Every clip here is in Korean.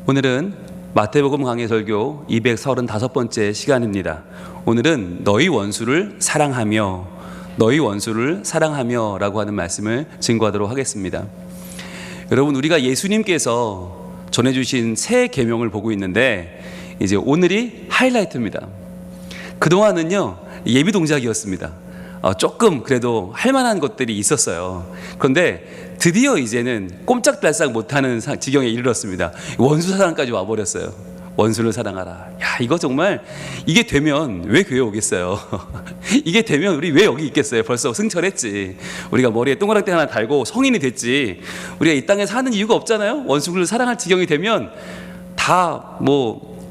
오늘은 마태복음 강해 설교 235번째 시간입니다. 오늘은 너희 원수를 사랑하며 라고 하는 말씀을 증거하도록 하겠습니다. 여러분, 우리가 예수님께서 전해주신 새 계명을 보고 있는데 이제 오늘이 하이라이트입니다. 그동안은요 예비 동작이었습니다. 조금 그래도 할만한 것들이 있었어요. 그런데 드디어 이제는 꼼짝달싹 못하는 지경에 이르렀습니다. 원수 사랑까지 와버렸어요. 원수를 사랑하라. 야, 이거 정말 이게 되면 왜 교회 오겠어요? 이게 되면 우리 왜 여기 있겠어요? 벌써 승천했지. 우리가 머리에 동그랗게 하나 달고 성인이 됐지. 우리가 이 땅에 사는 이유가 없잖아요. 원수를 사랑할 지경이 되면 다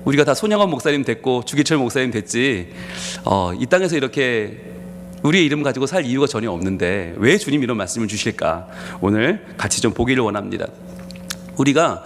우리가 다 손양원 목사님 됐고 주기철 목사님 됐지. 이 땅에서 이렇게 우리의 이름 가지고 살 이유가 전혀 없는데 왜 주님 이런 말씀을 주실까? 오늘 같이 좀 보기를 원합니다. 우리가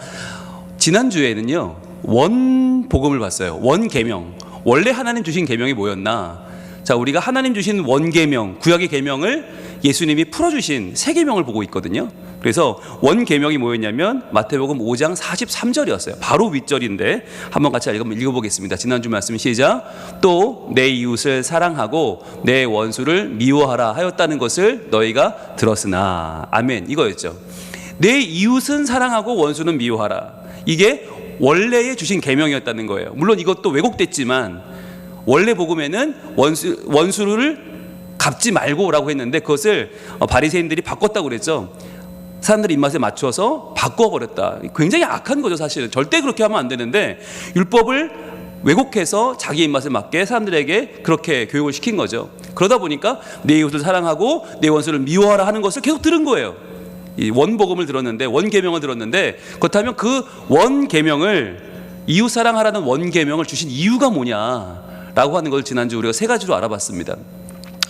지난주에는요 원 복음을 봤어요. 원 계명. 원래 하나님 주신 계명이 뭐였나? 자, 우리가 하나님 주신 원 계명, 구약의 계명을 예수님이 풀어주신 새 계명을 보고 있거든요. 그래서 원 계명이 뭐였냐면 마태복음 5장 43절이었어요. 바로 윗절인데 한번 같이 읽어보겠습니다. 지난주 말씀 시작. 또 내 이웃을 사랑하고 내 원수를 미워하라 하였다는 것을 너희가 들었으나. 아멘. 이거였죠. 내 이웃은 사랑하고 원수는 미워하라. 이게 원래에 주신 계명이었다는 거예요. 물론 이것도 왜곡됐지만 원래 복음에는 원수를 갚지 말고라고 했는데 그것을 바리새인들이 바꿨다고 그랬죠. 사람들 입맛에 맞춰서 바꿔버렸다. 굉장히 악한 거죠. 사실은 절대 그렇게 하면 안 되는데 율법을 왜곡해서 자기 입맛에 맞게 사람들에게 그렇게 교육을 시킨 거죠. 그러다 보니까 내 이웃을 사랑하고 내 원수를 미워하라 하는 것을 계속 들은 거예요. 이 원복음을 들었는데, 원계명을 들었는데, 그렇다면 그 원계명을, 이웃 사랑하라는 원계명을 주신 이유가 뭐냐라고 하는 걸 지난주 우리가 세 가지로 알아봤습니다.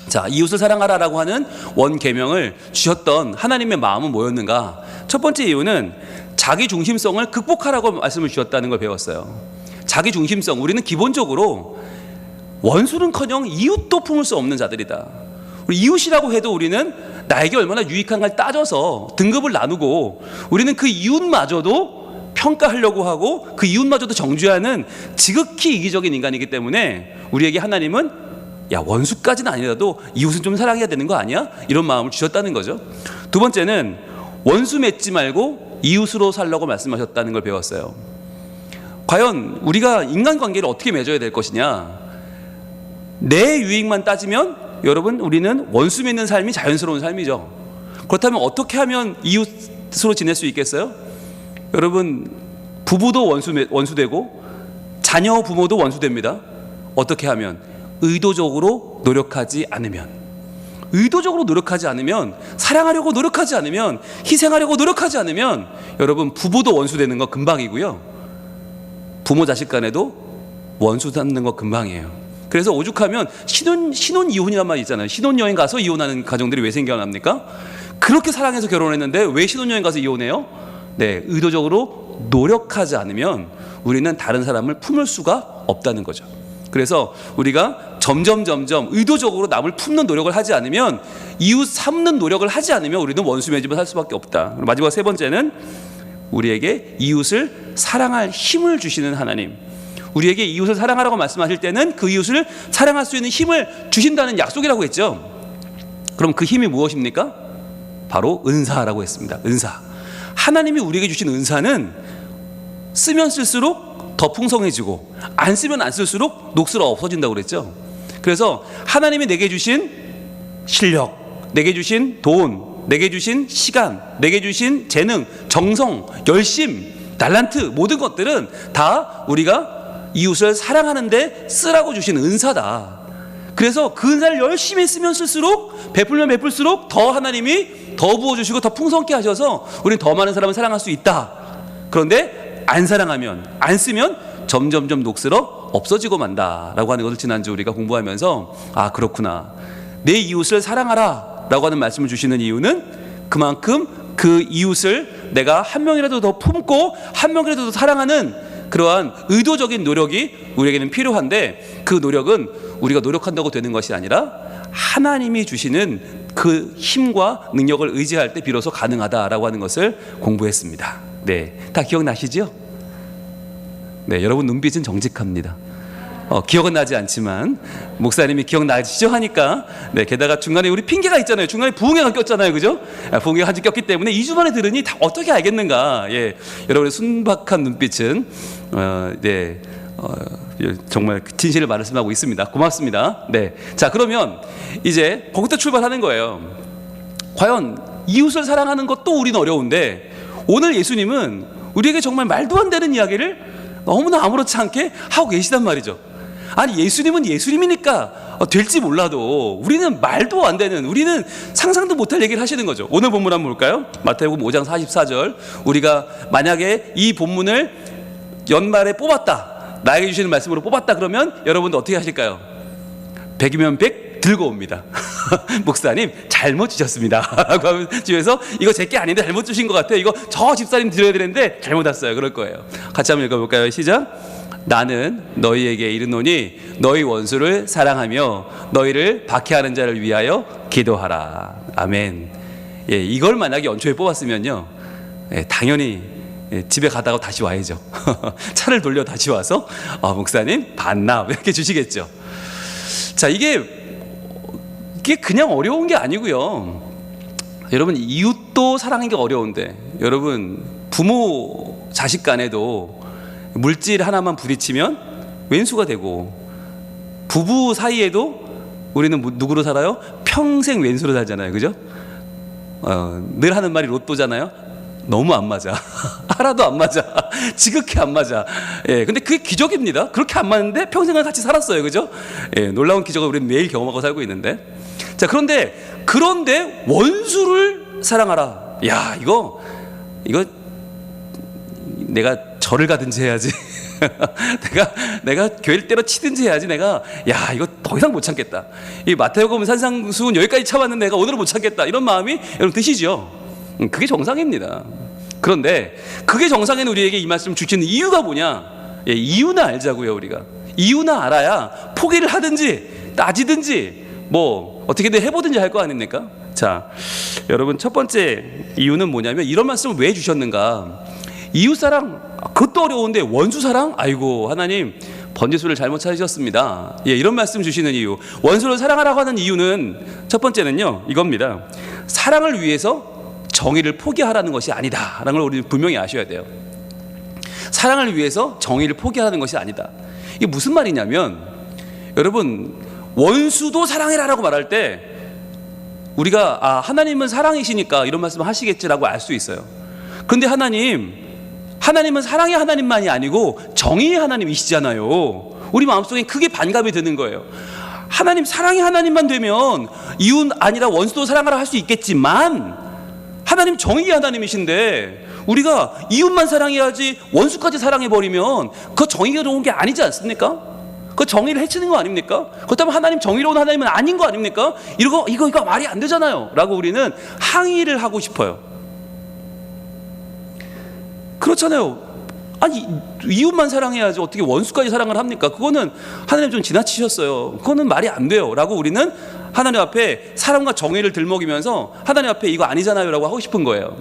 자, 이웃을 사랑하라라고 하는 원계명을 주셨던 하나님의 마음은 뭐였는가? 첫 번째 이유는 자기 중심성을 극복하라고 말씀을 주셨다는 걸 배웠어요. 자기 중심성, 우리는 기본적으로 원수는커녕 이웃도 품을 수 없는 자들이다. 우리 이웃이라고 해도 우리는 나에게 얼마나 유익한가를 따져서 등급을 나누고 우리는 그 이웃마저도 평가하려고 하고 그 이웃마저도 정죄하는 지극히 이기적인 인간이기 때문에 우리에게 하나님은 야, 원수까지는 아니라도 이웃은 좀 사랑해야 되는 거 아니야? 이런 마음을 주셨다는 거죠. 두 번째는 원수 맺지 말고 이웃으로 살라고 말씀하셨다는 걸 배웠어요. 과연 우리가 인간관계를 어떻게 맺어야 될 것이냐? 내 유익만 따지면 여러분, 우리는 원수 맺는 삶이 자연스러운 삶이죠. 그렇다면 어떻게 하면 이웃으로 지낼 수 있겠어요? 여러분, 부부도 원수되고 자녀 부모도 원수됩니다. 어떻게 하면? 의도적으로 노력하지 않으면, 사랑하려고 노력하지 않으면, 희생하려고 노력하지 않으면 여러분, 부부도 원수되는 거 금방이고요, 부모 자식 간에도 원수 닿는 거 금방이에요. 그래서 오죽하면 신혼 이혼이란 말이 있잖아요. 신혼여행 가서 이혼하는 가정들이 왜 생겨납니까? 그렇게 사랑해서 결혼했는데 왜 신혼여행 가서 이혼해요? 네, 의도적으로 노력하지 않으면 우리는 다른 사람을 품을 수가 없다는 거죠. 그래서 우리가 점점 의도적으로 남을 품는 노력을 하지 않으면, 이웃 삼는 노력을 하지 않으면 우리는 원수 맺으며 살 수밖에 없다. 마지막 세 번째는 우리에게 이웃을 사랑할 힘을 주시는 하나님. 우리에게 이웃을 사랑하라고 말씀하실 때는 그 이웃을 사랑할 수 있는 힘을 주신다는 약속이라고 했죠. 그럼 그 힘이 무엇입니까? 바로 은사라고 했습니다. 은사. 하나님이 우리에게 주신 은사는 쓰면 쓸수록 더 풍성해지고 안 쓰면 안 쓸수록 녹슬어 없어진다고 그랬죠. 그래서 하나님이 내게 주신 실력, 내게 주신 돈, 내게 주신 시간, 내게 주신 재능, 정성, 열심, 달란트, 모든 것들은 다 우리가 이웃을 사랑하는데 쓰라고 주신 은사다. 그래서 그 은사를 열심히 쓰면 쓸수록, 베풀면 베풀수록 더 하나님이 더 부어주시고 더 풍성케 하셔서 우리는 더 많은 사람을 사랑할 수 있다. 그런데 안 사랑하면, 안 쓰면 점점점 녹슬어 없어지고 만다라고 하는 것을 지난주 우리가 공부하면서 아, 그렇구나, 내 이웃을 사랑하라 라고 하는 말씀을 주시는 이유는 그만큼 그 이웃을 내가 한 명이라도 더 품고 한 명이라도 더 사랑하는 그러한 의도적인 노력이 우리에게는 필요한데, 그 노력은 우리가 노력한다고 되는 것이 아니라 하나님이 주시는 그 힘과 능력을 의지할 때 비로소 가능하다라고 하는 것을 공부했습니다. 네, 다 기억나시죠? 네, 여러분 눈빛은 정직합니다. 기억은 나지 않지만 목사님이 기억나시죠 하니까, 네, 게다가 중간에 우리 핑계가 있잖아요. 중간에 부흥회가 꼈잖아요, 그죠? 부흥회가 한주 꼈기 때문에 2주 만에 들으니 다 어떻게 알겠는가. 예, 여러분의 순박한 눈빛은 네, 정말 진실을 말씀하고 있습니다. 고맙습니다. 네, 자, 그러면 이제 거기부터 출발하는 거예요. 과연 이웃을 사랑하는 것도 우리는 어려운데, 오늘 예수님은 우리에게 정말 말도 안 되는 이야기를 너무나 아무렇지 않게 하고 계시단 말이죠. 아니, 예수님은 예수님이니까 될지 몰라도 우리는 말도 안 되는, 우리는 상상도 못할 얘기를 하시는 거죠. 오늘 본문 한번 볼까요? 마태복음 5장 44절. 우리가 만약에 이 본문을 연말에 뽑았다, 나에게 주시는 말씀으로 뽑았다 그러면 여러분도 어떻게 하실까요? 100이면 100 들고 옵니다. 목사님 잘못 주셨습니다 라고 하면 집에서 이거 제게 아닌데 잘못 주신 것 같아요. 이거 저 집사님 드려야 되는데 잘못 왔어요. 그럴 거예요. 같이 한번 읽어볼까요? 시작. 나는 너희에게 이르노니 너희 원수를 사랑하며 너희를 박해하는 자를 위하여 기도하라. 아멘. 예, 이걸 만약에 연초에 뽑았으면요, 예, 당연히 집에 가다가 다시 와야죠. 차를 돌려 다시 와서 목사님 반납 이렇게 주시겠죠. 자, 이게 그냥 어려운 게 아니고요. 여러분, 이웃도 사랑하는 게 어려운데, 여러분 부모 자식 간에도 물질 하나만 부딪히면 왼수가 되고, 부부 사이에도 우리는 누구로 살아요? 평생 왼수로 살잖아요, 그죠? 늘 하는 말이 로또잖아요. 너무 안 맞아. 하나도 안 맞아. 지극히 안 맞아. 예, 근데 그게 기적입니다. 그렇게 안 맞는데 평생을 같이 살았어요, 그죠? 예, 놀라운 기적을 우리는 매일 경험하고 살고 있는데, 자, 그런데 원수를 사랑하라. 야, 이거 내가 절을 가든지 해야지. 내가 교회를 때려치든지 해야지. 내가, 야, 이거 더 이상 못 참겠다. 이 마태복음 산상수훈 여기까지 참았는데 내가 오늘은 못 참겠다. 이런 마음이 여러분 드시죠? 그게 정상입니다. 그런데 그게 정상인 우리에게 이 말씀 주시는 이유가 뭐냐? 예, 이유나 알자고요. 우리가 이유나 알아야 포기를 하든지 따지든지 뭐 어떻게든 해보든지 할 거 아닙니까? 자, 여러분, 첫 번째 이유는 뭐냐면, 이런 말씀을 왜 주셨는가? 이웃사랑, 그것도 어려운데 원수사랑? 아이고, 하나님 번지수를 잘못 찾으셨습니다. 예, 이런 말씀 주시는 이유, 원수를 사랑하라고 하는 이유는 첫 번째는요, 이겁니다. 사랑을 위해서 정의를 포기하라는 것이 아니다라는 걸 우리는 분명히 아셔야 돼요. 사랑을 위해서 정의를 포기하라는 것이 아니다. 이게 무슨 말이냐면, 여러분, 원수도 사랑해라라고 말할 때 우리가 하나님은 사랑이시니까 이런 말씀을 하시겠지라고 알 수 있어요. 그런데 하나님은 사랑의 하나님만이 아니고 정의의 하나님이시잖아요. 우리 마음속에 크게 반감이 드는 거예요. 하나님, 사랑의 하나님만 되면 이웃 아니라 원수도 사랑하라 할 수 있겠지만, 하나님 정의의 하나님이신데 우리가 이웃만 사랑해야지 원수까지 사랑해버리면 그 정의로운 게 아니지 않습니까? 그 정의를 해치는 거 아닙니까? 그렇다면 하나님 정의로운 하나님은 아닌 거 아닙니까? 이거 말이 안 되잖아요 라고 우리는 항의를 하고 싶어요. 그렇잖아요. 아니, 이웃만 사랑해야지 어떻게 원수까지 사랑을 합니까? 그거는 하나님 좀 지나치셨어요. 그거는 말이 안 돼요 라고 우리는 하나님 앞에 사랑과 정의를 들먹이면서 하나님 앞에 이거 아니잖아요 라고 하고 싶은 거예요.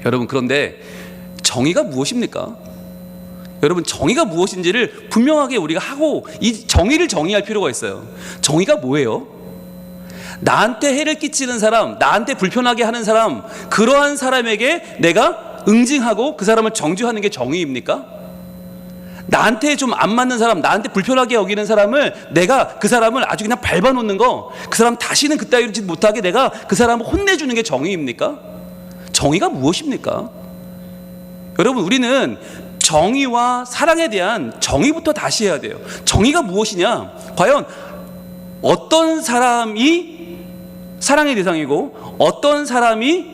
여러분, 그런데 정의가 무엇입니까? 여러분, 정의가 무엇인지를 분명하게 우리가 하고, 이 정의를 정의할 필요가 있어요. 정의가 뭐예요? 나한테 해를 끼치는 사람, 나한테 불편하게 하는 사람, 그러한 사람에게 내가 응징하고 그 사람을 정죄하는 게 정의입니까? 나한테 좀 안 맞는 사람, 나한테 불편하게 여기는 사람을 내가 그 사람을 아주 그냥 밟아놓는 거, 그 사람 다시는 그따위로 짓 못하게 내가 그 사람을 혼내주는 게 정의입니까? 정의가 무엇입니까? 여러분, 우리는 정의와 사랑에 대한 정의부터 다시 해야 돼요. 정의가 무엇이냐? 과연 어떤 사람이 사랑의 대상이고 어떤 사람이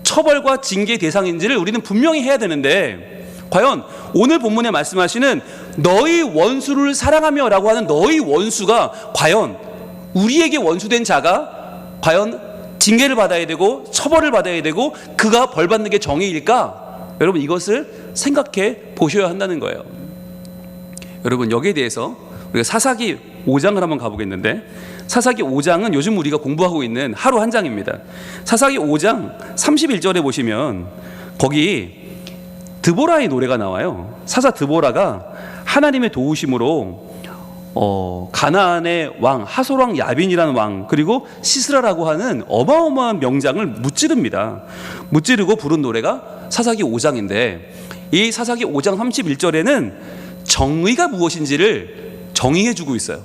처벌과 징계의 대상인지를 우리는 분명히 해야 되는데, 과연 오늘 본문에 말씀하시는 너희 원수를 사랑하며 라고 하는 너희 원수가 과연 우리에게 원수된 자가 과연 징계를 받아야 되고 처벌을 받아야 되고 그가 벌받는 게 정의일까? 여러분, 이것을 생각해 보셔야 한다는 거예요. 여러분, 여기에 대해서 우리가 사사기 5장을 한번 가보겠는데, 사사기 5장은 요즘 우리가 공부하고 있는 하루 한 장입니다. 사사기 5장 31절에 보시면 거기 드보라의 노래가 나와요. 사사 드보라가 하나님의 도우심으로 가나안의 왕 하솔왕 야빈이라는 왕, 그리고 시스라라고 하는 어마어마한 명장을 무찌릅니다. 무찌르고 부른 노래가 사사기 5장인데, 이 사사기 5장 31절에는 정의가 무엇인지를 정의해주고 있어요.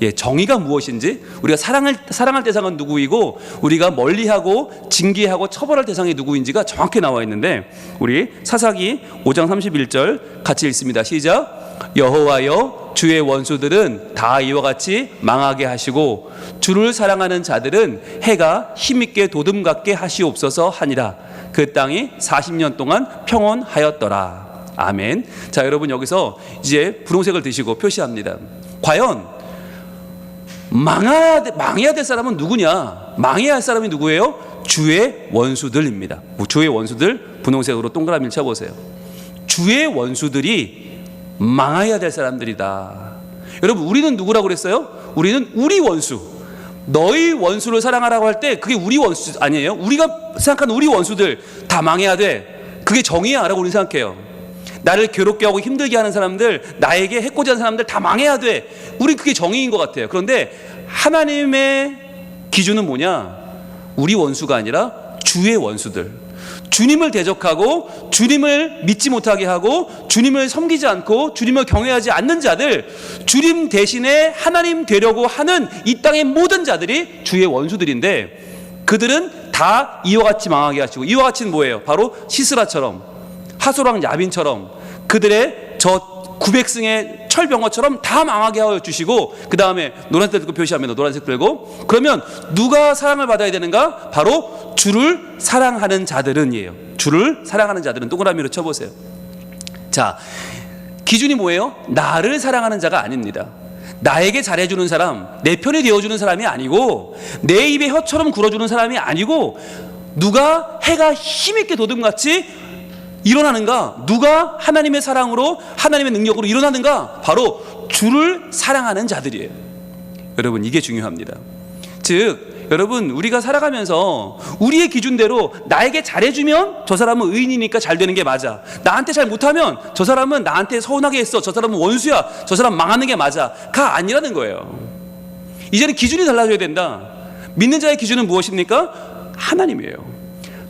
예, 정의가 무엇인지, 우리가 사랑할 대상은 누구이고 우리가 멀리하고 징계하고 처벌할 대상이 누구인지가 정확히 나와 있는데, 우리 사사기 5장 31절 같이 읽습니다. 시작. 여호와여, 주의 원수들은 다 이와 같이 망하게 하시고 주를 사랑하는 자들은 해가 힘있게 도둠 같게 하시옵소서 하니라. 그 땅이 40년 동안 평온하였더라. 아멘. 자, 여러분 여기서 이제 분홍색을 드시고 표시합니다. 과연 망해야 될 사람은 누구냐? 망해야 할 사람이 누구예요? 주의 원수들입니다. 주의 원수들, 분홍색으로 동그라미를 쳐보세요. 주의 원수들이 망해야 될 사람들이다. 여러분, 우리는 누구라고 그랬어요? 우리는 우리 원수. 너희 원수를 사랑하라고 할 때 그게 우리 원수 아니에요? 우리가 생각하는 우리 원수들 다 망해야 돼. 그게 정의야 라고 우리는 생각해요. 나를 괴롭게 하고 힘들게 하는 사람들, 나에게 해코지 하는 사람들 다 망해야 돼. 우리 그게 정의인 것 같아요. 그런데 하나님의 기준은 뭐냐? 우리 원수가 아니라 주의 원수들. 주님을 대적하고 주님을 믿지 못하게 하고 주님을 섬기지 않고 주님을 경외하지 않는 자들, 주님 대신에 하나님 되려고 하는 이 땅의 모든 자들이 주의 원수들인데, 그들은 다 이와 같이 망하게 하시고, 이와 같이는 뭐예요? 바로 시스라처럼, 하솔왕 야빈처럼, 그들의 저 900승의 철병거처럼 다 망하게 하여 주시고, 그 다음에 노란색 들고 표시하면 노란색 들고, 그러면 누가 사랑을 받아야 되는가? 바로 주를 사랑하는 자들은이에요. 주를 사랑하는 자들은 동그라미로 쳐보세요. 자, 기준이 뭐예요? 나를 사랑하는 자가 아닙니다. 나에게 잘해주는 사람, 내 편이 되어주는 사람이 아니고, 내 입에 혀처럼 굴어주는 사람이 아니고, 누가 해가 힘있게 도둠같이 일어나는가? 누가 하나님의 사랑으로, 하나님의 능력으로 일어나는가? 바로 주를 사랑하는 자들이에요. 여러분, 이게 중요합니다. 즉, 여러분, 우리가 살아가면서 우리의 기준대로 나에게 잘해주면 저 사람은 의인이니까 잘 되는 게 맞아. 나한테 잘 못하면 저 사람은 나한테 서운하게 했어. 저 사람은 원수야. 저 사람 망하는 게 맞아. 가 아니라는 거예요. 이제는 기준이 달라져야 된다. 믿는 자의 기준은 무엇입니까? 하나님이에요.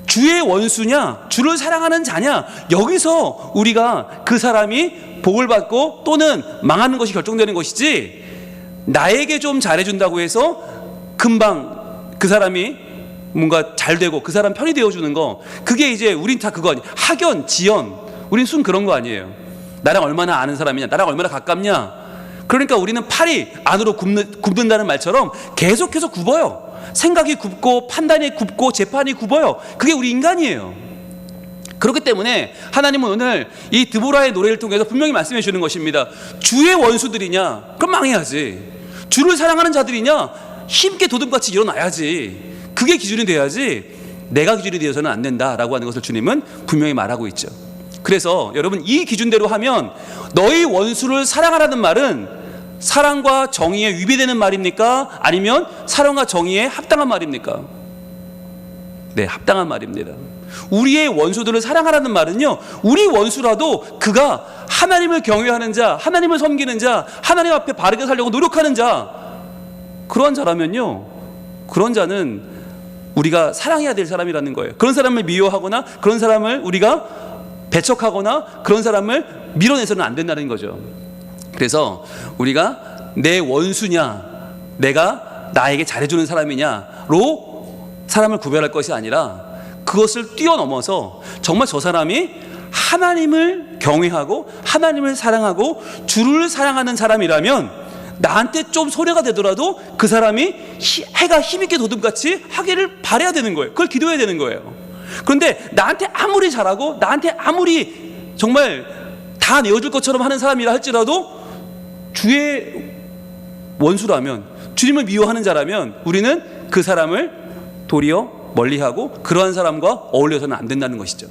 주의 원수냐, 주를 사랑하는 자냐, 여기서 우리가 그 사람이 복을 받고 또는 망하는 것이 결정되는 것이지, 나에게 좀 잘해준다고 해서 금방 그 사람이 뭔가 잘 되고 그 사람 편이 되어주는 거, 그게 이제 우린 다 그거 아니에요. 학연, 지연, 우린 순 그런 거 아니에요. 나랑 얼마나 아는 사람이냐, 나랑 얼마나 가깝냐. 그러니까 우리는 팔이 안으로 굽는다는 말처럼 계속해서 굽어요. 생각이 굽고 판단이 굽고 재판이 굽어요. 그게 우리 인간이에요. 그렇기 때문에 하나님은 오늘 이 드보라의 노래를 통해서 분명히 말씀해 주는 것입니다. 주의 원수들이냐? 그럼 망해야지. 주를 사랑하는 자들이냐? 힘있게 도둑같이 일어나야지. 그게 기준이 돼야지 내가 기준이 되어서는 안 된다라고 하는 것을 주님은 분명히 말하고 있죠. 그래서 여러분, 이 기준대로 하면 너희 원수를 사랑하라는 말은 사랑과 정의에 위배되는 말입니까? 아니면 사랑과 정의에 합당한 말입니까? 네, 합당한 말입니다. 우리의 원수들을 사랑하라는 말은요, 우리 원수라도 그가 하나님을 경외하는 자, 하나님을 섬기는 자, 하나님 앞에 바르게 살려고 노력하는 자, 그런 자라면요, 그런 자는 우리가 사랑해야 될 사람이라는 거예요. 그런 사람을 미워하거나 그런 사람을 우리가 배척하거나 그런 사람을 밀어내서는 안 된다는 거죠. 그래서 우리가 내 원수냐, 내가 나에게 잘해주는 사람이냐로 사람을 구별할 것이 아니라, 그것을 뛰어넘어서 정말 저 사람이 하나님을 경외하고 하나님을 사랑하고 주를 사랑하는 사람이라면 나한테 좀 손해가 되더라도 그 사람이 해가 힘있게 도둑같이 하기를 바라야 되는 거예요. 그걸 기도해야 되는 거예요. 그런데 나한테 아무리 잘하고 나한테 아무리 정말 다 내어줄 것처럼 하는 사람이라 할지라도 주의 원수라면, 주님을 미워하는 자라면 우리는 그 사람을 도리어 멀리하고 그러한 사람과 어울려서는 안 된다는 것이죠.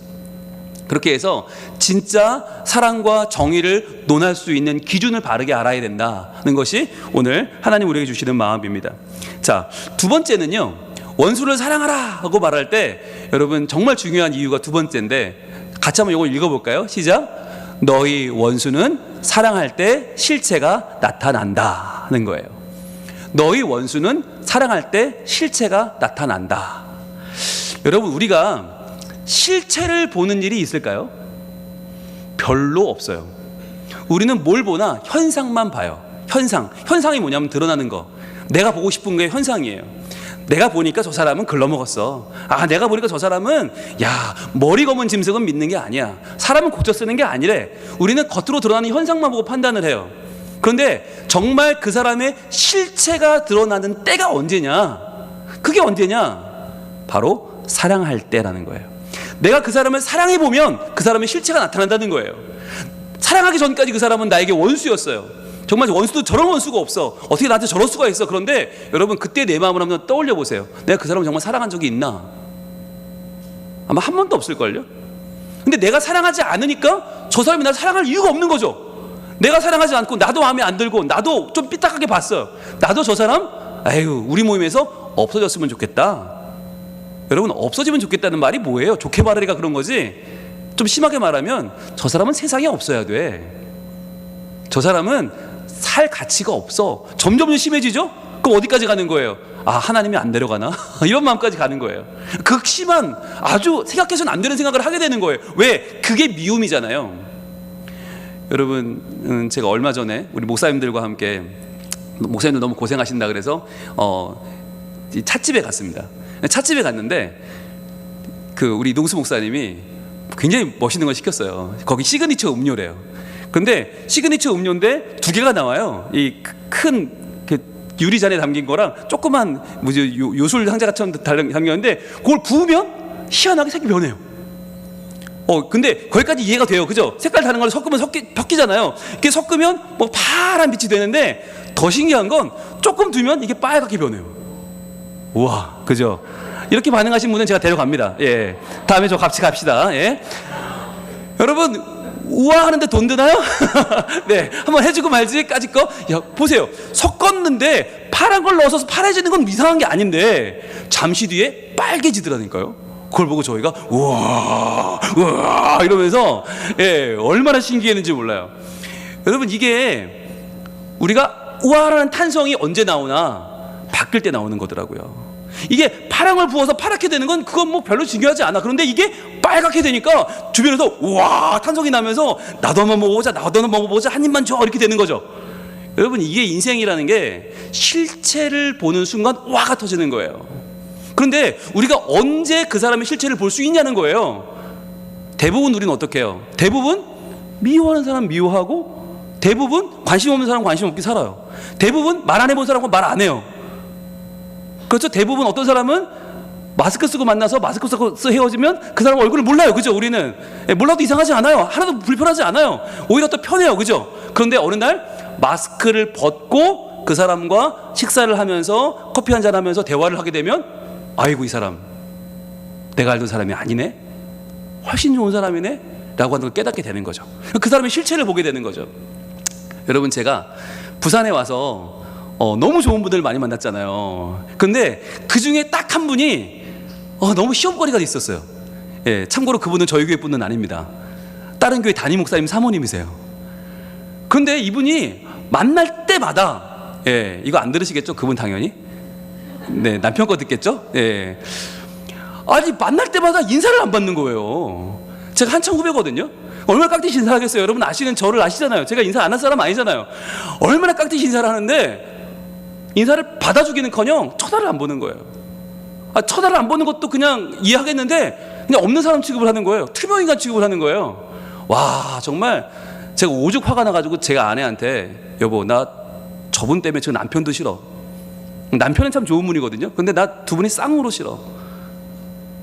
그렇게 해서 진짜 사랑과 정의를 논할 수 있는 기준을 바르게 알아야 된다는 것이 오늘 하나님 우리에게 주시는 마음입니다. 자, 두 번째는요, 원수를 사랑하라 하고 말할 때 여러분 정말 중요한 이유가 두 번째인데, 같이 한번 이걸 읽어볼까요? 시작. 너희 원수는 사랑할 때 실체가 나타난다는 거예요. 너희 원수는 사랑할 때 실체가 나타난다. 여러분, 우리가 실체를 보는 일이 있을까요? 별로 없어요. 우리는 뭘 보나 현상만 봐요. 현상이 뭐냐면 드러나는 거. 내가 보고 싶은 게 현상이에요. 내가 보니까 저 사람은 글러먹었어. 내가 보니까 저 사람은 머리 검은 짐승은 믿는 게 아니야. 사람은 고쳐 쓰는 게 아니래. 우리는 겉으로 드러나는 현상만 보고 판단을 해요. 그런데 정말 그 사람의 실체가 드러나는 때가 언제냐? 그게 언제냐? 바로 사랑할 때라는 거예요. 내가 그 사람을 사랑해보면 그 사람의 실체가 나타난다는 거예요. 사랑하기 전까지 그 사람은 나에게 원수였어요. 정말 원수도 저런 원수가 없어. 어떻게 나한테 저럴 수가 있어. 그런데 여러분, 그때 내 마음을 한번 떠올려 보세요. 내가 그 사람을 정말 사랑한 적이 있나? 아마 한 번도 없을걸요. 근데 내가 사랑하지 않으니까 저 사람이 나를 사랑할 이유가 없는 거죠. 내가 사랑하지 않고 나도 마음에 안 들고 나도 좀 삐딱하게 봤어요. 나도 저 사람 우리 모임에서 없어졌으면 좋겠다. 여러분, 없어지면 좋겠다는 말이 뭐예요? 좋게 말하리가 그런 거지. 좀 심하게 말하면 저 사람은 세상에 없어야 돼. 저 사람은 살 가치가 없어. 점점 심해지죠? 그럼 어디까지 가는 거예요? 하나님이 안 데려가나? 이런 마음까지 가는 거예요. 극심한, 아주 생각해서는 안 되는 생각을 하게 되는 거예요. 왜? 그게 미움이잖아요. 여러분, 제가 얼마 전에 우리 목사님들과 함께, 목사님들 너무 고생하신다 그래서 찻집에 갔습니다. 찻집에 갔는데 우리 이동수 목사님이 굉장히 멋있는 걸 시켰어요. 거기 시그니처 음료래요. 근데 시그니처 음료인데 두 개가 나와요. 이 큰 유리잔에 담긴 거랑 조그만 요술 상자처럼 담겼는데 그걸 부으면 희한하게 색이 변해요. 근데 거기까지 이해가 돼요. 그죠? 색깔 다른 걸 섞으면 섞이잖아요. 이렇게 섞으면 파란 빛이 되는데 더 신기한 건 조금 두면 이게 빨갛게 변해요. 우와, 그죠? 이렇게 반응하신 분은 제가 데려갑니다. 예. 다음에 저 같이 갑시다. 예. 여러분, 우아하는데 돈 드나요? 네, 한번 해주고 말지까지 거. 보세요. 섞었는데 파란 걸 넣어서 파래지는 건 이상한 게 아닌데 잠시 뒤에 빨개지더라니까요. 그걸 보고 저희가 우와 이러면서 얼마나 신기했는지 몰라요. 여러분, 이게 우리가 우아라는 탄성이 언제 나오나? 바뀔 때 나오는 거더라고요. 이게 파란 걸 부어서 파랗게 되는 건 그건 별로 중요하지 않아. 그런데 이게 빨갛게 되니까 주변에서 우와 탄성이 나면서 나도 한번 먹어보자 한 입만 줘 이렇게 되는 거죠. 여러분, 이게 인생이라는 게 실체를 보는 순간 와가 터지는 거예요. 그런데 우리가 언제 그 사람의 실체를 볼 수 있냐는 거예요. 대부분 우리는 어떻게 해요? 대부분 미워하는 사람 미워하고, 대부분 관심 없는 사람 관심 없게 살아요. 대부분 말 안 해본 사람과 말 안 해요. 그렇죠? 대부분 어떤 사람은 마스크 쓰고 만나서 마스크 쓰고 헤어지면 그 사람 얼굴을 몰라요. 그죠? 우리는 몰라도 이상하지 않아요. 하나도 불편하지 않아요. 오히려 더 편해요. 그죠? 그런데 어느 날 마스크를 벗고 그 사람과 식사를 하면서 커피 한잔 하면서 대화를 하게 되면 아이고, 이 사람 내가 알던 사람이 아니네, 훨씬 좋은 사람이네 라고 하는 걸 깨닫게 되는 거죠. 그 사람의 실체를 보게 되는 거죠. 여러분, 제가 부산에 와서 너무 좋은 분들 많이 만났잖아요. 근데 그 중에 딱 한 분이 너무 시험거리가 있었어요. 참고로 그분은 저희 교회 분은 아닙니다. 다른 교회 담임 목사님 사모님이세요. 그런데 이분이 만날 때마다, 이거 안 들으시겠죠? 그분 당연히 남편 거 듣겠죠? 아니, 만날 때마다 인사를 안 받는 거예요. 제가 한참 후배거든요. 얼마나 깍듯이 인사하겠어요. 여러분 저를 아시잖아요. 제가 인사 안 할 사람 아니잖아요. 얼마나 깍듯이 인사를 하는데 인사를 받아주기는커녕 쳐다를 안 보는 거예요. 쳐다를 안 보는 것도 그냥 이해하겠는데 그냥 없는 사람 취급을 하는 거예요. 투명인간 취급을 하는 거예요. 와, 정말 제가 오죽 화가 나가지고 제가 아내한테, 여보, 나 저분 때문에 저 남편도 싫어. 남편은 참 좋은 분이거든요. 근데 나 두 분이 쌍으로 싫어.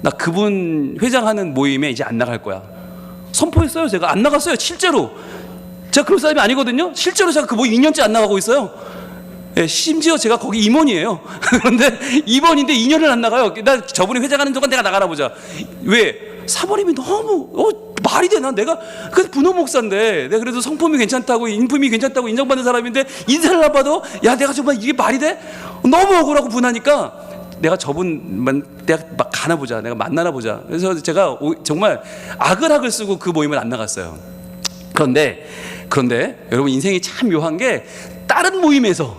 나 그분 회장하는 모임에 이제 안 나갈 거야. 선포했어요. 제가 안 나갔어요. 실제로 제가 그럴 사람이 아니거든요. 실제로 제가 그 모임 2년째 안 나가고 있어요. 심지어 제가 거기 임원이에요. 그런데 임원인데 2년을 안 나가요. 나 저분이 회장하는 동안 내가 나가나 보자. 왜? 사모님이 너무 말이 되나? 내가 그 분호 목사인데 내가 그래도 성품이 괜찮다고 인품이 괜찮다고 인정받는 사람인데 인사를 안 받아? 야, 내가 정말 이게 말이 돼? 너무 억울하고 분하니까 내가 저분만 내가 막 가나 보자, 내가 만나나 보자. 그래서 제가 정말 악을 쓰고 그 모임을 안 나갔어요. 그런데 여러분, 인생이 참 묘한 게, 다른 모임에서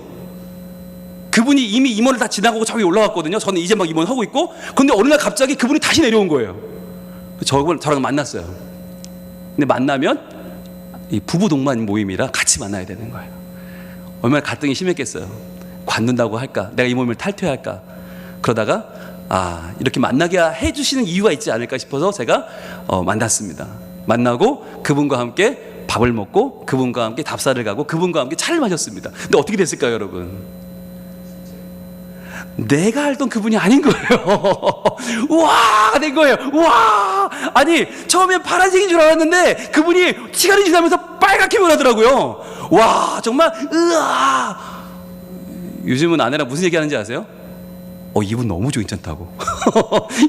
그분이 이미 임원을 다 지나가고 저 위에 올라갔거든요. 저는 이제 막 임원 하고 있고, 그런데 어느 날 갑자기 그분이 다시 내려온 거예요. 저랑 만났어요. 근데 만나면 이 부부 동반 모임이라 같이 만나야 되는 거예요. 얼마나 갈등이 심했겠어요. 관둔다고 할까? 내가 이 모임을 탈퇴할까? 그러다가 이렇게 만나게 해주시는 이유가 있지 않을까 싶어서 제가 만났습니다. 만나고 그분과 함께 밥을 먹고, 그분과 함께 답사를 가고, 그분과 함께 차를 마셨습니다. 근데 어떻게 됐을까요, 여러분? 내가 알던 그분이 아닌 거예요. 우와, 된 거예요. 우와, 아니 처음엔 파란색인 줄 알았는데 그분이 시간이 지나면서 빨갛게 변하더라고요. 와, 정말 으아. 요즘은 아내랑 무슨 얘기하는지 아세요? 이분 너무 괜찮다고.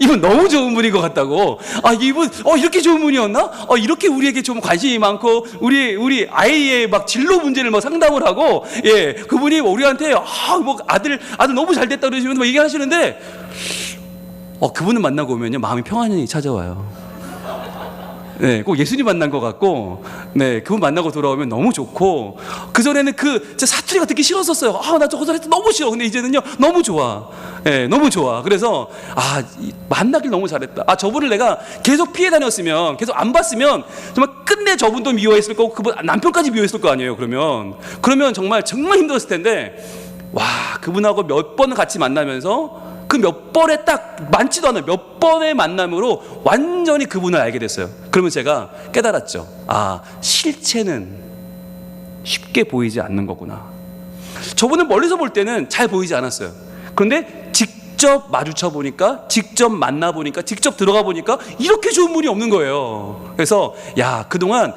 이분 너무 좋은 분인 것 같다고. 이분 이렇게 좋은 분이었나? 이렇게 우리에게 좀 관심이 많고, 우리 아이의 막 진로 문제를 막 상담을 하고, 예, 그분이 우리한테 뭐 아들 너무 잘 됐다 그러시면서 막 얘기하시는데, 그분을 만나고 오면요, 마음이 평안히 찾아와요. 네, 꼭 예수님 만난 것 같고, 네, 그분 만나고 돌아오면 너무 좋고, 그전에는 제 사투리가 듣기 싫었었어요. 나 저거 했을 때 너무 싫어. 근데 이제는요, 너무 좋아. 네, 너무 좋아. 그래서, 만나길 너무 잘했다. 저분을 내가 계속 피해 다녔으면, 계속 안 봤으면, 정말 끝내 저분도 미워했을 거고, 그분 남편까지 미워했을 거 아니에요, 그러면 정말 힘들었을 텐데, 그분하고 몇 번 같이 만나면서, 그 몇 번에 딱, 많지도 않아요, 몇 번의 만남으로 완전히 그분을 알게 됐어요. 그러면 제가 깨달았죠. 실체는 쉽게 보이지 않는 거구나. 저분은 멀리서 볼 때는 잘 보이지 않았어요. 그런데 직접 마주쳐 보니까, 직접 만나 보니까, 직접 들어가 보니까 이렇게 좋은 분이 없는 거예요. 그래서 그동안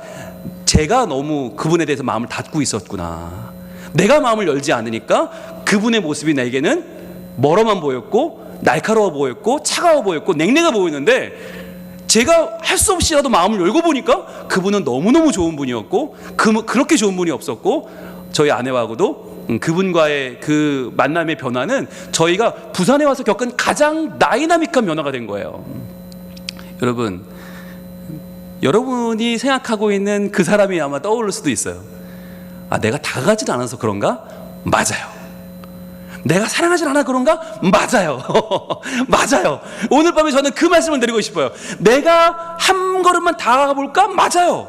제가 너무 그분에 대해서 마음을 닫고 있었구나. 내가 마음을 열지 않으니까 그분의 모습이 내게는 멀어만 보였고, 날카로워 보였고, 차가워 보였고, 냉랭해 보였는데, 제가 할 수 없이라도 마음을 열고 보니까 그분은 너무너무 좋은 분이었고, 그렇게 좋은 분이 없었고, 저희 아내하고도 그분과의 그 만남의 변화는 저희가 부산에 와서 겪은 가장 다이나믹한 변화가 된 거예요. 여러분이 생각하고 있는 그 사람이 아마 떠오를 수도 있어요. 내가 다가가지도 않아서 그런가? 맞아요. 내가 사랑하지 않아 그런가? 맞아요. 맞아요. 오늘 밤에 저는 그 말씀을 드리고 싶어요. 내가 한 걸음만 다가가 볼까? 맞아요.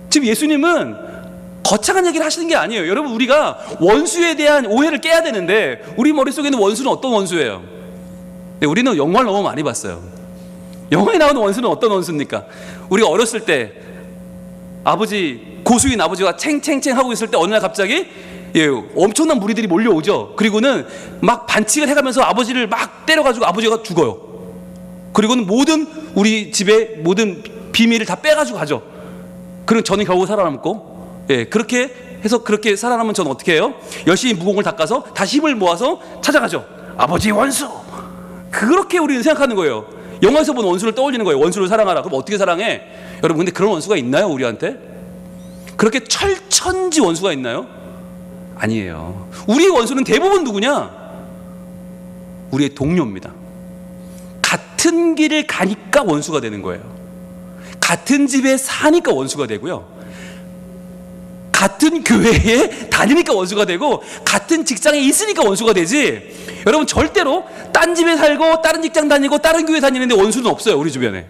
지금 예수님은 거창한 얘기를 하시는 게 아니에요. 여러분, 우리가 원수에 대한 오해를 깨야 되는데, 우리 머릿속에 있는 원수는 어떤 원수예요? 우리는 영화를 너무 많이 봤어요. 영화에 나오는 원수는 어떤 원수입니까? 우리가 어렸을 때 고수인 아버지가 챙챙챙 하고 있을 때 어느 날 갑자기 엄청난 무리들이 몰려오죠. 그리고는 막 반칙을 해가면서 아버지를 막 때려가지고 아버지가 죽어요. 그리고는 우리 집의 모든 비밀을 다 빼가지고 가죠. 그리고 저는 결국 살아남고, 그렇게 해서 그렇게 살아남은 저는 어떻게 해요? 열심히 무공을 닦아서 다시 힘을 모아서 찾아가죠. 아버지 원수. 그렇게 우리는 생각하는 거예요. 영화에서 본 원수를 떠올리는 거예요. 원수를 사랑하라. 그럼 어떻게 사랑해? 여러분, 근데 그런 원수가 있나요, 우리한테? 그렇게 철천지 원수가 있나요? 아니에요. 우리의 원수는 대부분 누구냐? 우리의 동료입니다. 같은 길을 가니까 원수가 되는 거예요. 같은 집에 사니까 원수가 되고요. 같은 교회에 다니니까 원수가 되고, 같은 직장에 있으니까 원수가 되지, 여러분 절대로 딴 집에 살고 다른 직장 다니고 다른 교회 다니는데 원수는 없어요, 우리 주변에.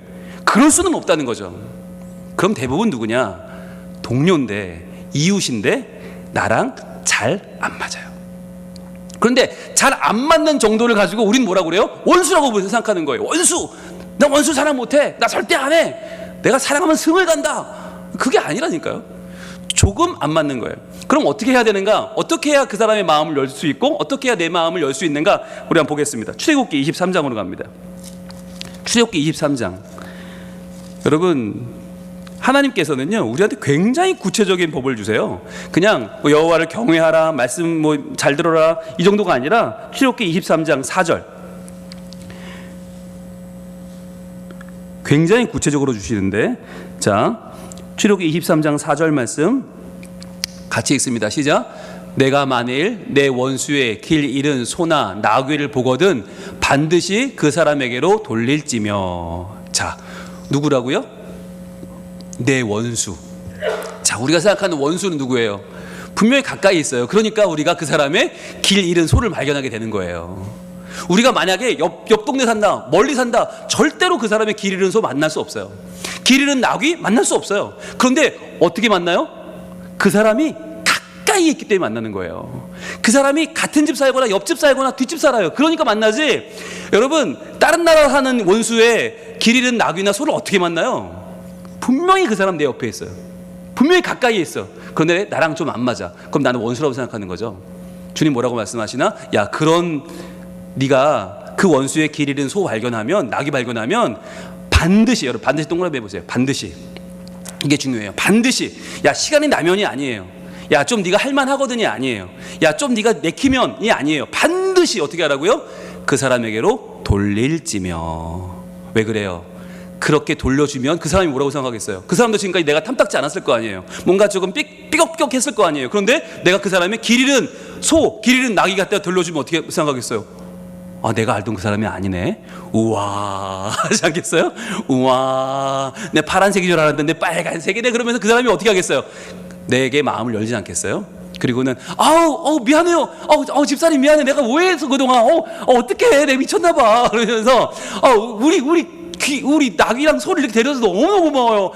그럴 수는 없다는 거죠. 그럼 대부분 누구냐? 동료인데, 이웃인데 나랑 잘 안 맞아요. 그런데 잘 안 맞는 정도를 가지고 우린 뭐라고 그래요? 원수라고 생각하는 거예요. 원수! 나 원수 사랑 못해. 나 절대 안 해. 내가 사랑하면 승을 간다. 그게 아니라니까요. 조금 안 맞는 거예요. 그럼 어떻게 해야 되는가? 어떻게 해야 그 사람의 마음을 열 수 있고, 어떻게 해야 내 마음을 열 수 있는가? 우리 한번 보겠습니다. 출애굽기 23장으로 갑니다. 출애굽기 23장. 여러분, 하나님께서는요, 우리한테 굉장히 구체적인 법을 주세요. 그냥 여호와를 경외하라, 말씀 잘 들어라, 이 정도가 아니라 출애굽기 23장 4절. 굉장히 구체적으로 주시는데, 자, 출애굽기 23장 4절 말씀 같이 읽습니다. 시작. 내가 만일 내 원수의 길 잃은 소나 나귀를 보거든 반드시 그 사람에게로 돌릴지며. 자, 누구라고요? 내 원수. 자, 우리가 생각하는 원수는 누구예요? 분명히 가까이 있어요. 그러니까 우리가 그 사람의 길 잃은 소를 발견하게 되는 거예요. 우리가 만약에 옆 동네 산다, 멀리 산다, 절대로 그 사람의 길 잃은 소 만날 수 없어요. 길 잃은 나귀 만날 수 없어요. 그런데 어떻게 만나요? 그 사람이 가까이 있기 때문에 만나는 거예요. 그 사람이 같은 집 살거나 옆집 살거나 뒷집 살아요. 그러니까 만나지. 여러분, 다른 나라 사는 원수의 길 잃은 나귀나 소를 어떻게 만나요? 분명히 그 사람 내 옆에 있어요. 분명히 가까이에 있어. 그런데 나랑 좀 안 맞아. 그럼 나는 원수라고 생각하는 거죠. 주님 뭐라고 말씀하시나? 야, 그런 네가 그 원수의 길 잃은 소 발견하면, 나귀 발견하면 반드시, 여러분 반드시 동그라미 해보세요. 반드시. 이게 중요해요. 반드시. 야, 시간이 나면이 아니에요. 야, 좀 네가 할만하거든이 아니에요. 야, 좀 네가 내키면이 아니에요. 반드시 어떻게 하라고요? 그 사람에게로 돌릴지며. 왜 그래요? 그렇게 돌려주면 그 사람이 뭐라고 생각하겠어요? 그 사람도 지금까지 내가 탐탁지 않았을 거 아니에요. 뭔가 조금 삐걱삐걱 했을 거 아니에요. 그런데 내가 그 사람의 길 잃은 소, 길 잃은 나귀 갖다 돌려주면 어떻게 생각하겠어요? 아, 내가 알던 그 사람이 아니네. 우와 하지 않겠어요? 우와, 내 파란색인 줄 알았는데 빨간색이네. 그러면서 그 사람이 어떻게 하겠어요? 내게 마음을 열지 않겠어요? 그리고는 미안해요. 집사님 미안해. 내가 오해해서 그동안 어떡해. 내가 미쳤나 봐. 그러면서 우리 낙이랑 소를 이렇게 데려다서 너무너무 고마워요.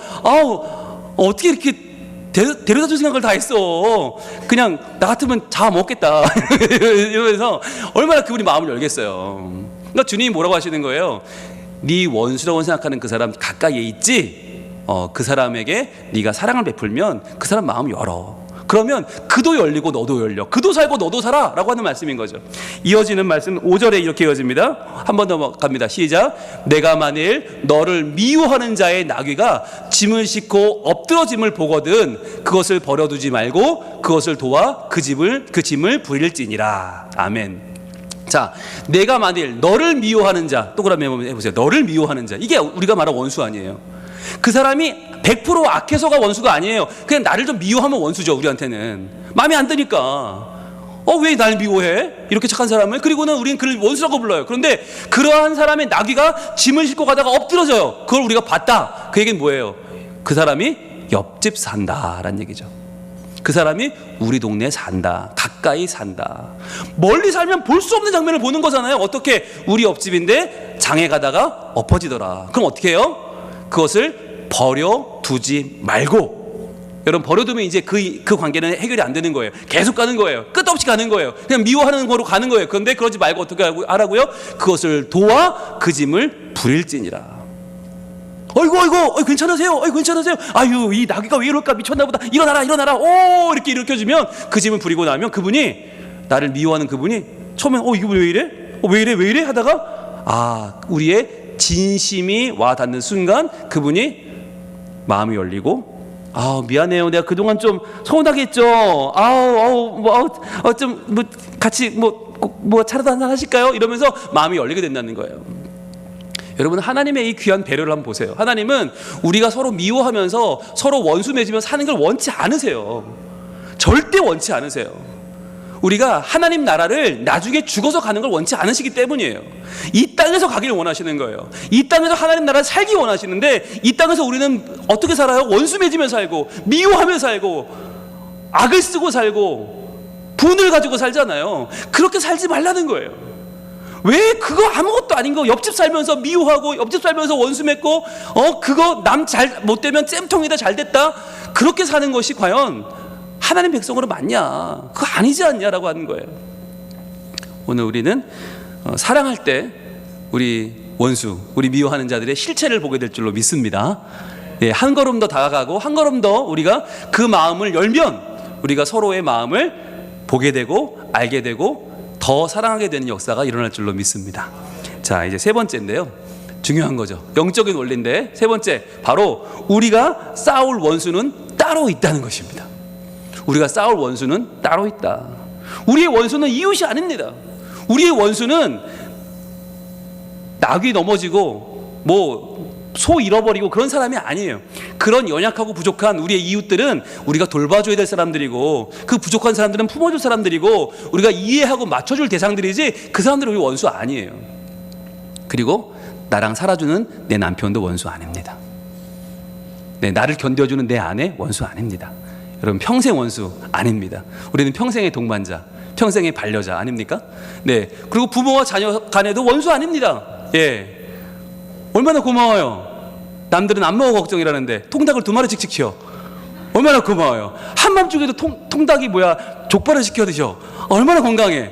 어떻게 이렇게 데려다 줄 생각을 다 했어. 그냥 나 같으면 잡아먹겠다. 이러면서 얼마나 그분이 마음을 열겠어요. 그러니까 주님이 뭐라고 하시는 거예요? 네 원수라고 생각하는 그 사람 가까이에 있지? 그 사람에게 네가 사랑을 베풀면 그 사람 마음 열어. 그러면 그도 열리고 너도 열려. 그도 살고 너도 살아 라고 하는 말씀인 거죠. 이어지는 말씀 5절에 이렇게 이어집니다. 한 번 더 갑니다. 시작. 내가 만일 너를 미워하는 자의 나귀가 짐을 싣고 엎드러짐을 보거든 그것을 버려두지 말고 그것을 도와 그 짐을 부릴지니라. 아멘. 자, 내가 만일 너를 미워하는 자, 동그라미 한번 해보세요. 너를 미워하는 자. 이게 우리가 말하는 원수 아니에요. 그 사람이 100% 악해서가 원수가 아니에요. 그냥 나를 좀 미워하면 원수죠. 우리한테는 마음에 안 드니까. 왜 날 미워해? 이렇게 착한 사람을. 그리고는 우리는 그를 원수라고 불러요. 그런데 그러한 사람의 나귀가 짐을 싣고 가다가 엎드러져요. 그걸 우리가 봤다. 그 얘기는 뭐예요? 그 사람이 옆집 산다라는 얘기죠. 그 사람이 우리 동네에 산다. 가까이 산다. 멀리 살면 볼 수 없는 장면을 보는 거잖아요. 어떻게? 우리 옆집인데 장에 가다가 엎어지더라. 그럼 어떻게 해요? 그것을 버려두지 말고. 여러분, 버려두면 이제 그 관계는 해결이 안 되는 거예요. 계속 가는 거예요. 끝없이 가는 거예요. 그냥 미워하는 거로 가는 거예요. 그런데 그러지 말고 어떻게 하라고요? 그것을 도와 그 짐을 부릴지니라. 어이구, 괜찮으세요? 괜찮으세요? 아유, 이 나귀가 왜 이럴까? 미쳤나 보다. 일어나라. 이렇게 일으켜주면 그 짐을 부리고 나면 그분이, 나를 미워하는 그분이 처음엔 이게 왜 이래? 하다가 우리의 진심이 와 닿는 순간 그분이 마음이 열리고, 미안해요. 내가 그동안 좀 서운하게 했죠. 같이 차라도 한잔 하실까요? 이러면서 마음이 열리게 된다는 거예요. 여러분, 하나님의 이 귀한 배려를 한번 보세요. 하나님은 우리가 서로 미워하면서 서로 원수 맺으며 사는 걸 원치 않으세요. 절대 원치 않으세요. 우리가 하나님 나라를 나중에 죽어서 가는 걸 원치 않으시기 때문이에요. 이 땅에서 가기를 원하시는 거예요. 이 땅에서 하나님 나라를 살기 원하시는데, 이 땅에서 우리는 어떻게 살아요? 원수 맺으며 살고, 미워하며 살고, 악을 쓰고 살고, 분을 가지고 살잖아요. 그렇게 살지 말라는 거예요. 왜? 그거 아무것도 아닌 거 옆집 살면서 미워하고, 옆집 살면서 원수 맺고, 그거 남 잘 못되면 쌤통이다 잘 됐다, 그렇게 사는 것이 과연 하나님 백성으로 맞냐? 그거 아니지 않냐라고 하는 거예요. 오늘 우리는 사랑할 때 우리 원수, 우리 미워하는 자들의 실체를 보게 될 줄로 믿습니다. 한 걸음 더 다가가고 한 걸음 더 우리가 그 마음을 열면 우리가 서로의 마음을 보게 되고 알게 되고 더 사랑하게 되는 역사가 일어날 줄로 믿습니다. 자, 이제 세 번째인데요. 중요한 거죠. 영적인 원리인데 세 번째, 바로 우리가 싸울 원수는 따로 있다는 것입니다. 우리가 싸울 원수는 따로 있다. 우리의 원수는 이웃이 아닙니다. 우리의 원수는 낙이 넘어지고 소 잃어버리고 그런 사람이 아니에요. 그런 연약하고 부족한 우리의 이웃들은 우리가 돌봐줘야 될 사람들이고, 그 부족한 사람들은 품어줄 사람들이고, 우리가 이해하고 맞춰줄 대상들이지, 그 사람들은 우리 원수 아니에요. 그리고 나랑 살아주는 내 남편도 원수 아닙니다. 네, 나를 견뎌주는 내 아내 원수 아닙니다. 여러분, 평생 원수 아닙니다. 우리는 평생의 동반자, 평생의 반려자 아닙니까? 네, 그리고 부모와 자녀 간에도 원수 아닙니다. 예, 얼마나 고마워요. 남들은 안 먹어 걱정이라는데 통닭을 2마리씩 시켜. 얼마나 고마워요. 한밤중에도 통닭이 족발을 시켜 드셔. 얼마나 건강해.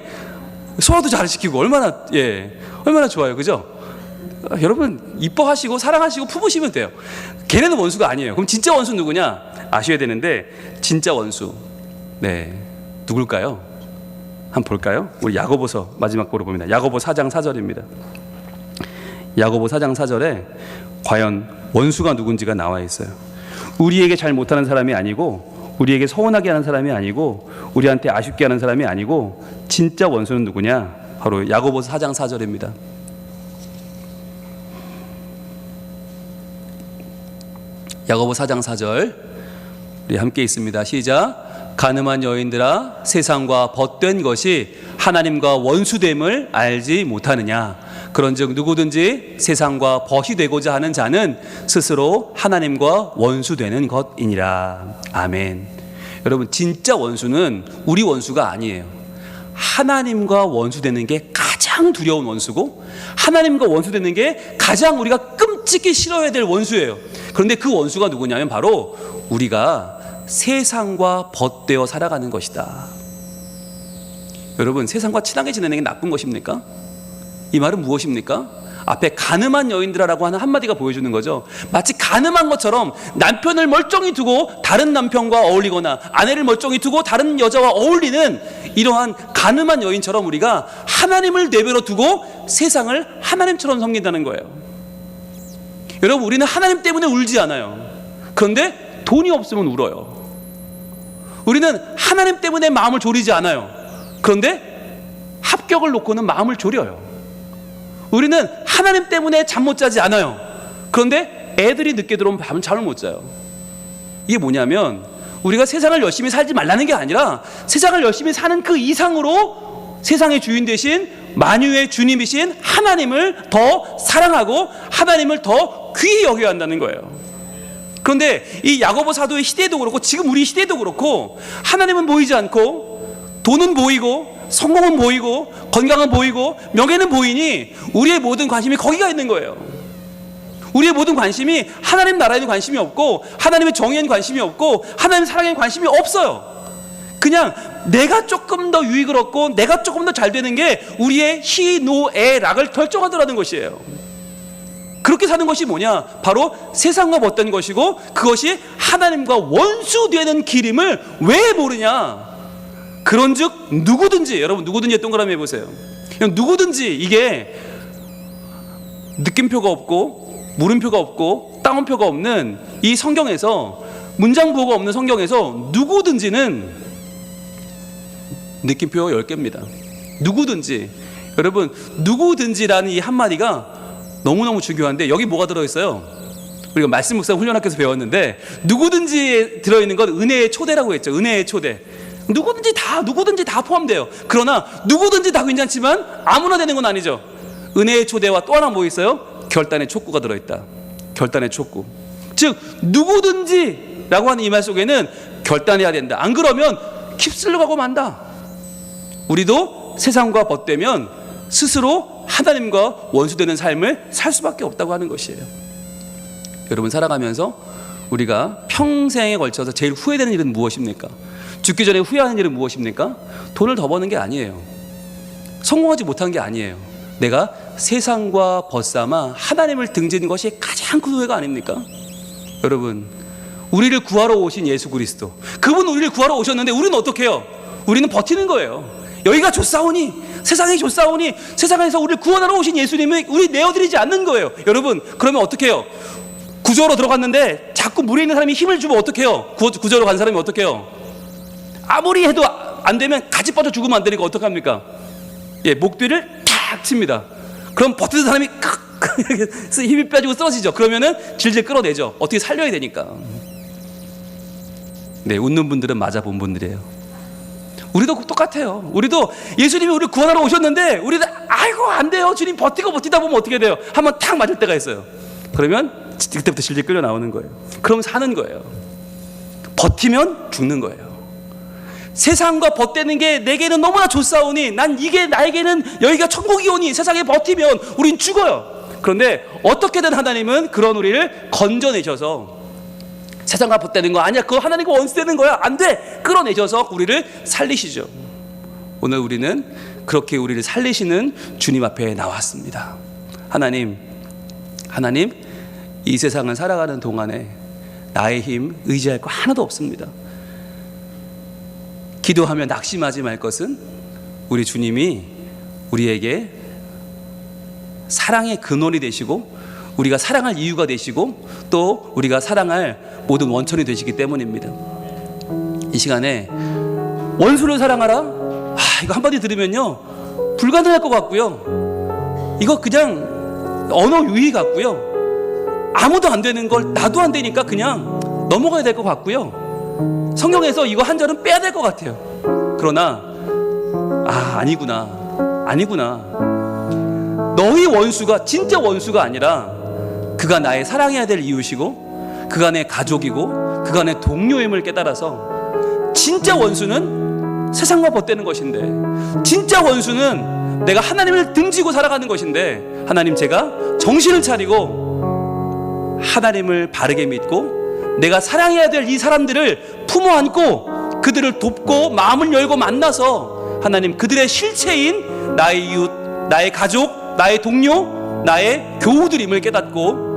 소화도 잘 시키고 얼마나 좋아요. 그죠? 여러분, 이뻐하시고 사랑하시고 품으시면 돼요. 걔네는 원수가 아니에요. 그럼 진짜 원수 누구냐 아셔야 되는데, 진짜 원수, 네, 누굴까요? 한번 볼까요? 우리 야고보서 마지막 거로 봅니다. 야고보 4장 4절입니다. 야고보 4장 4절에 과연 원수가 누군지가 나와 있어요. 우리에게 잘 못하는 사람이 아니고, 우리에게 서운하게 하는 사람이 아니고, 우리한테 아쉽게 하는 사람이 아니고, 진짜 원수는 누구냐? 바로 야고보서 4장 4절입니다. 야고보 4장 4절 우리 함께 있습니다. 시작. 가늠한 여인들아, 세상과 벗된 것이 하나님과 원수됨을 알지 못하느냐? 그런즉 누구든지 세상과 벗이 되고자 하는 자는 스스로 하나님과 원수되는 것이니라. 아멘. 여러분, 진짜 원수는 우리 원수가 아니에요. 하나님과 원수되는 게 가장 두려운 원수고, 하나님과 원수되는 게 가장 우리가 끔찍히 싫어해야 될 원수예요. 그런데 그 원수가 누구냐면 바로 우리가 세상과 벗되어 살아가는 것이다. 여러분, 세상과 친하게 지내는 게 나쁜 것입니까? 이 말은 무엇입니까? 앞에 가늠한 여인들아라고 하는 한마디가 보여주는 거죠. 마치 가늠한 것처럼 남편을 멀쩡히 두고 다른 남편과 어울리거나, 아내를 멀쩡히 두고 다른 여자와 어울리는 이러한 가늠한 여인처럼 우리가 하나님을 내버려 두고 세상을 하나님처럼 섬긴다는 거예요. 여러분, 우리는 하나님 때문에 울지 않아요. 그런데 돈이 없으면 울어요. 우리는 하나님 때문에 마음을 졸이지 않아요. 그런데 합격을 놓고는 마음을 졸여요. 우리는 하나님 때문에 잠 못 자지 않아요. 그런데 애들이 늦게 들어오면 밤은 잠을 못 자요. 이게 뭐냐면, 우리가 세상을 열심히 살지 말라는 게 아니라 세상을 열심히 사는 그 이상으로 세상의 주인 대신 만유의 주님이신 하나님을 더 사랑하고 하나님을 더 귀히 여겨야 한다는 거예요. 그런데 이 야고보 사도의 시대도 그렇고, 지금 우리 시대도 그렇고, 하나님은 보이지 않고 돈은 보이고 성공은 보이고 건강은 보이고 명예는 보이니 우리의 모든 관심이 거기가 있는 거예요. 우리의 모든 관심이 하나님 나라에는 관심이 없고, 하나님의 정의에는 관심이 없고, 하나님 사랑에는 관심이 없어요. 그냥 내가 조금 더 유익을 얻고 내가 조금 더 잘 되는 게 우리의 희노애락을 결정하더라는 것이에요. 그렇게 사는 것이 뭐냐? 바로 세상과 벗된 것이고, 그것이 하나님과 원수되는 길임을 왜 모르냐? 그런즉 누구든지, 여러분 누구든지 동그라미 해보세요. 누구든지, 이게 느낌표가 없고 물음표가 없고 따옴표가 없는 이 성경에서, 문장 부호가 없는 성경에서 누구든지는 느낌표 10개입니다. 누구든지. 여러분, 누구든지라는 이 한마디가 너무너무 중요한데, 여기 뭐가 들어있어요? 우리가 말씀 묵상 훈련학교에서 배웠는데, 누구든지에 들어있는 건 은혜의 초대라고 했죠. 은혜의 초대. 누구든지 다 포함돼요. 그러나 누구든지 다 괜찮지만 아무나 되는 건 아니죠. 은혜의 초대와 또 하나 뭐 있어요? 결단의 촉구가 들어있다. 결단의 촉구. 즉 누구든지라고 하는 이 말 속에는 결단해야 된다. 안 그러면 휩쓸려 가고 만다. 우리도 세상과 벗되면 스스로 하나님과 원수되는 삶을 살 수밖에 없다고 하는 것이에요. 여러분, 살아가면서 우리가 평생에 걸쳐서 제일 후회되는 일은 무엇입니까? 죽기 전에 후회하는 일은 무엇입니까? 돈을 더 버는 게 아니에요. 성공하지 못한 게 아니에요. 내가 세상과 벗삼아 하나님을 등진 것이 가장 큰 후회가 아닙니까? 여러분, 우리를 구하러 오신 예수 그리스도, 그분 우리를 구하러 오셨는데 우리는 어떻게 해요? 우리는 버티는 거예요. 여기가 좋사오니, 세상이 좋사오니, 세상에서 우리를 구원하러 오신 예수님을 우리 내어드리지 않는 거예요. 여러분, 그러면 어떻게 해요? 구조로 들어갔는데 자꾸 물에 있는 사람이 힘을 주면 어떻게 해요? 구조로 간 사람이 어떻게 해요? 아무리 해도 안 되면 같이 빠져 죽으면 안 되니까 어떡합니까? 목 뒤를 탁 칩니다. 그럼 버티는 사람이 힘이 빠지고 쓰러지죠. 그러면은 질질 끌어내죠. 어떻게 살려야 되니까. 네, 웃는 분들은 맞아 본 분들이에요. 우리도 똑같아요. 우리도 예수님이 우리를 구원하러 오셨는데 우리도 아이고 안 돼요. 주님 버티다 보면 어떻게 돼요? 한번 탁 맞을 때가 있어요. 그러면 그때부터 질질 끌려 나오는 거예요. 그럼 사는 거예요. 버티면 죽는 거예요. 세상과 벗대는 게 내게는 너무나 좋사오니 난 이게 나에게는 여기가 천국이 오니 세상에 버티면 우린 죽어요. 그런데 어떻게든 하나님은 그런 우리를 건져내셔서 세상과 벗대는 거 아니야, 그거 하나님과 원수되는 거야, 안 돼, 끌어내셔서 우리를 살리시죠. 오늘 우리는 그렇게 우리를 살리시는 주님 앞에 나왔습니다. 하나님 이 세상을 살아가는 동안에 나의 힘 의지할 거 하나도 없습니다. 기도하며 낙심하지 말 것은 우리 주님이 우리에게 사랑의 근원이 되시고 우리가 사랑할 이유가 되시고 또 우리가 사랑할 모든 원천이 되시기 때문입니다. 이 시간에 원수를 사랑하라? 이거 한마디 들으면요 불가능할 것 같고요, 이거 그냥 언어 유희 같고요, 아무도 안 되는 걸 나도 안 되니까 그냥 넘어가야 될 것 같고요, 성경에서 이거 한 절은 빼야 될 것 같아요. 그러나 아니구나. 너희 원수가 진짜 원수가 아니라 그가 나의 사랑해야 될 이웃이고 그가 내 가족이고 그가 내 동료임을 깨달아서 진짜 원수는 세상과 벗대는 것인데, 진짜 원수는 내가 하나님을 등지고 살아가는 것인데, 하나님 제가 정신을 차리고 하나님을 바르게 믿고 내가 사랑해야 될 이 사람들을 품어 안고 그들을 돕고 마음을 열고 만나서 하나님 그들의 실체인 나의 이웃, 나의 가족, 나의 동료, 나의 교우들임을 깨닫고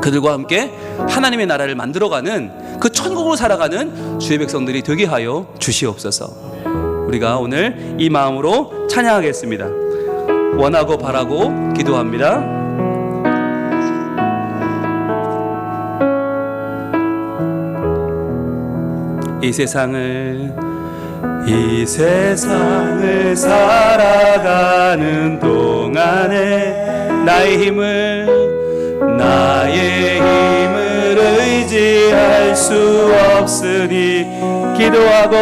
그들과 함께 하나님의 나라를 만들어가는 그 천국으로 살아가는 주의 백성들이 되게 하여 주시옵소서. 우리가 오늘 이 마음으로 찬양하겠습니다. 원하고 바라고 기도합니다. 이 세상을 살아가는 동안에 나의 힘을 의지할 수 없으니 기도하고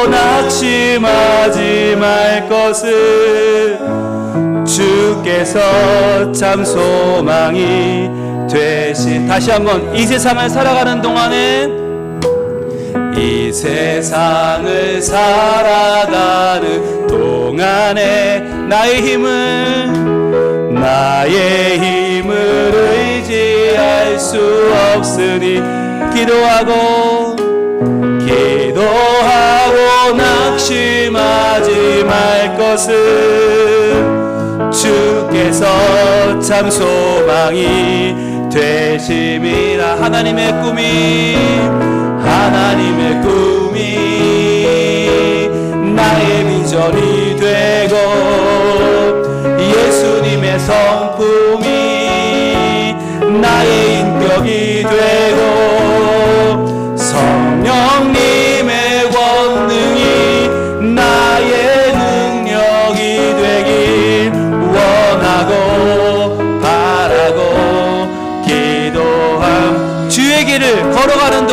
낙심하지 말 것을 주께서 참 소망이 되신. 다시 한번 이 세상을 살아가는 동안에 나의 힘을 의지할 수 없으니 기도하고 낙심하지 말 것을 주께서 참 소망이 되심이라. 하나님의 꿈이 나의 비전이 되고 예수님의 성품이 나의 인격이 되고 성령님의 권능이 나의 능력이 되길 원하고 바라고 기도함. 주의 길을 걸어가는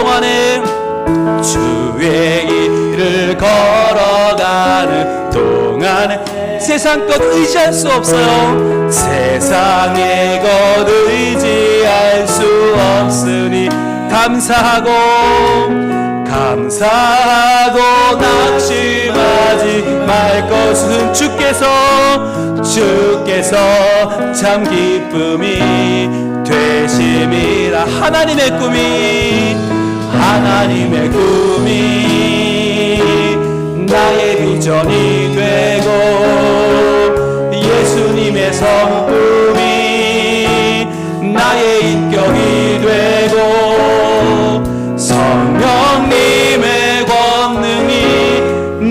동안에 세상 것 의지할 수 없어요. 세상의 것 의지할 수 없으니 감사하고 낙심하지 말 것은 주께서 참 기쁨이 되심이라. 하나님의 꿈이 나의 비전이 되고 예수님의 성품이 나의 인격이 되고 성령님의 권능이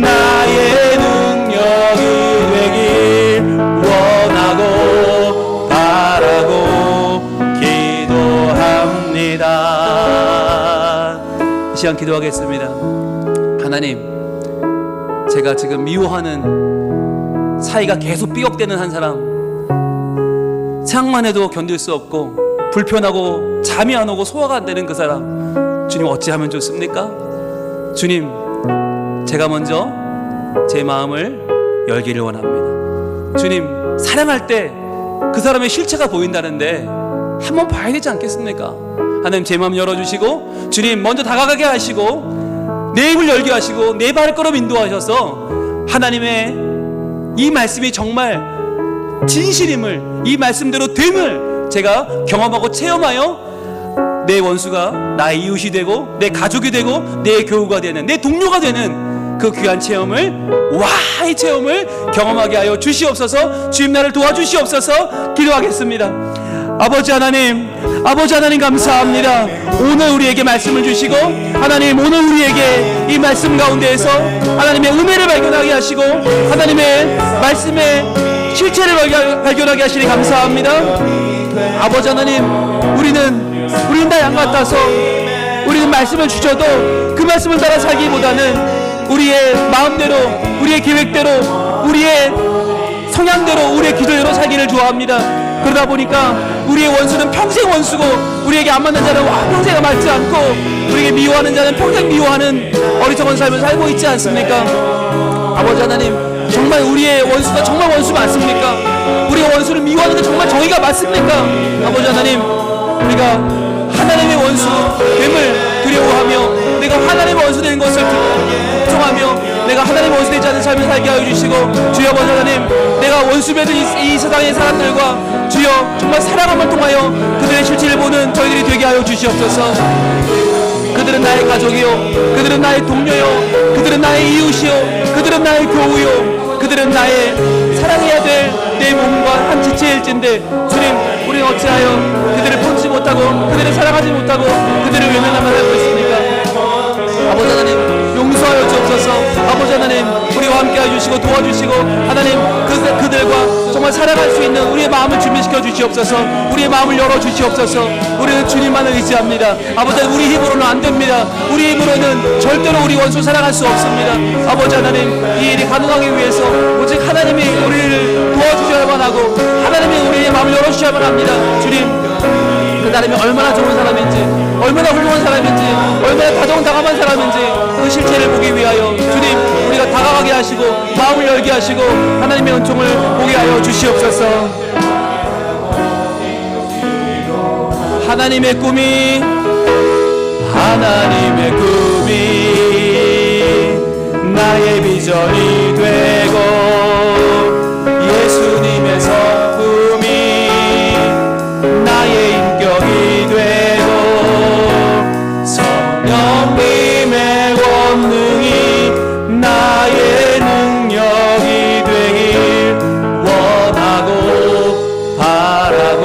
나의 능력이 되길 원하고 바라고 기도합니다. 이 시간 기도하겠습니다. 하나님, 제가 지금 미워하는 사이가 계속 삐걱대는 한 사람, 생각만 해도 견딜 수 없고 불편하고 잠이 안 오고 소화가 안 되는 그 사람, 주님 어찌하면 좋습니까? 주님, 제가 먼저 제 마음을 열기를 원합니다. 주님, 사랑할 때 그 사람의 실체가 보인다는데 한번 봐야 되지 않겠습니까? 하나님, 제 마음 열어주시고 주님 먼저 다가가게 하시고 내 입을 열게 하시고 내 발걸음 인도하셔서 하나님의 이 말씀이 정말 진실임을, 이 말씀대로 됨을 제가 경험하고 체험하여 내 원수가 나의 이웃이 되고 내 가족이 되고 내 교우가 되는, 내 동료가 되는 그 귀한 체험을, 이 체험을 경험하게 하여 주시옵소서. 주님, 나를 도와주시옵소서. 기도하겠습니다. 아버지 하나님 감사합니다. 오늘 우리에게 말씀을 주시고 하나님, 오늘 우리에게 이 말씀 가운데에서 하나님의 은혜를 발견하게 하시고 하나님의 말씀의 실체를 발견하게 하시니 감사합니다. 아버지 하나님, 우리는 다 양 같아서 우리는 말씀을 주셔도 그 말씀을 따라 살기보다는 우리의 마음대로, 우리의 계획대로, 우리의 성향대로, 우리의 기도대로 살기를 좋아합니다. 그러다 보니까 우리의 원수는 평생 원수고, 우리에게 안 맞는 자는 평생 맞지 않고, 우리에게 미워하는 자는 평생 미워하는 어리석은 삶을 살고 있지 않습니까? 아버지 하나님, 정말 우리의 원수가 정말 원수 맞습니까? 우리의 원수를 미워하는 게 정말 정의가 맞습니까? 아버지 하나님, 우리가 하나님의 원수됨을 두려워하며 내가 하나님의 원수 되는 것을 걱정하며 내가 하나님의 원수 되지 않은 삶을 살게 하여 주시고, 주여 아버지 하나님, 내가 원수되는 이 세상의 사람들과 주여 정말 사랑함을 통하여 그들의 실체를 보는 저희들이 되게 하여 주시옵소서. 그들은 나의 가족이요, 그들은 나의 동료요, 그들은 나의 이웃이요, 그들은 나의 교우요, 그들은 나의 사랑해야 될 내 몸과 한 지체일진데 주님, 우리는 어찌하여 그들을 품지 못하고 그들을 사랑하지 못하고 그들을 외면하며 살고 있습니까? 아버지 하나님, 용서하여 주옵소서. 아버지 하나님, 우리와 함께 해주시고 도와주시고 하나님, 그들과 정말 살아갈 수 있는 우리의 마음을 준비시켜 주시옵소서. 우리의 마음을 열어 주시옵소서. 우리는 주님만을 의지합니다. 아버지 하나님, 우리 힘으로는 안 됩니다. 우리 힘으로는 절대로 우리 원수 사랑할 수 없습니다. 아버지 하나님, 이 일이 가능하기 위해서 오직 하나님이 우리를 도와주셔야만 하고 하나님이 우리의 마음을 열어주셔야만 합니다. 주님, 그 사람이 얼마나 좋은 사람인지, 얼마나 훌륭한 사람인지, 얼마나 다정다감한 사람인지 그 실체를 보기 위하여 주님, 우리가 다가가게 하시고 마음을 열게 하시고 하나님의 은총을 보게 하여 주시옵소서. 하나님의 꿈이 나의 비전이 되고 예수님의 성품이 나의 인격이 되고 성령님의 권능이 나의 능력이 되길 원하고 바라고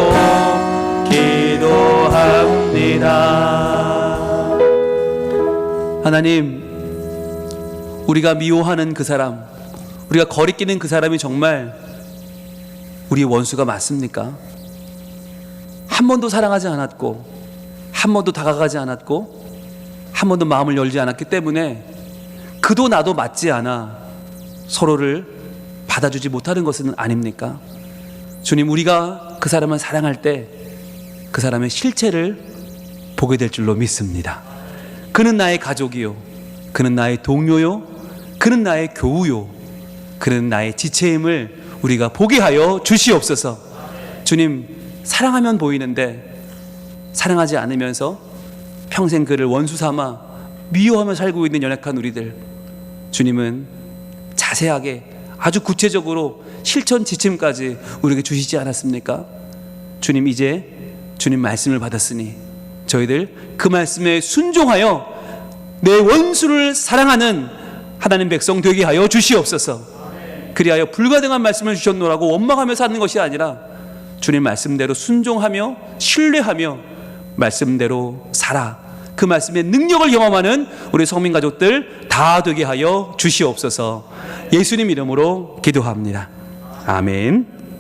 기도합니다. 하나님, 우리가 미워하는 그 사람, 우리가 거리끼는 그 사람이 정말 우리의 원수가 맞습니까? 한 번도 사랑하지 않았고, 한 번도 다가가지 않았고, 한 번도 마음을 열지 않았기 때문에 그도 나도 맞지 않아 서로를 받아주지 못하는 것은 아닙니까? 주님, 우리가 그 사람을 사랑할 때 그 사람의 실체를 보게 될 줄로 믿습니다. 그는 나의 가족이요, 그는 나의 동료요, 그는 나의 교우요, 그는 나의 지체임을 우리가 보게 하여 주시옵소서. 주님, 사랑하면 보이는데 사랑하지 않으면서 평생 그를 원수 삼아 미워하며 살고 있는 연약한 우리들, 주님은 자세하게 아주 구체적으로 실천 지침까지 우리에게 주시지 않았습니까? 주님, 이제 주님 말씀을 받았으니 저희들 그 말씀에 순종하여 내 원수를 사랑하는 하나님 백성 되게 하여 주시옵소서. 그리하여 불가능한 말씀을 주셨노라고 원망하며 사는 것이 아니라 주님 말씀대로 순종하며 신뢰하며 말씀대로 살아 그 말씀의 능력을 경험하는 우리 성민 가족들 다 되게 하여 주시옵소서. 예수님 이름으로 기도합니다. 아멘.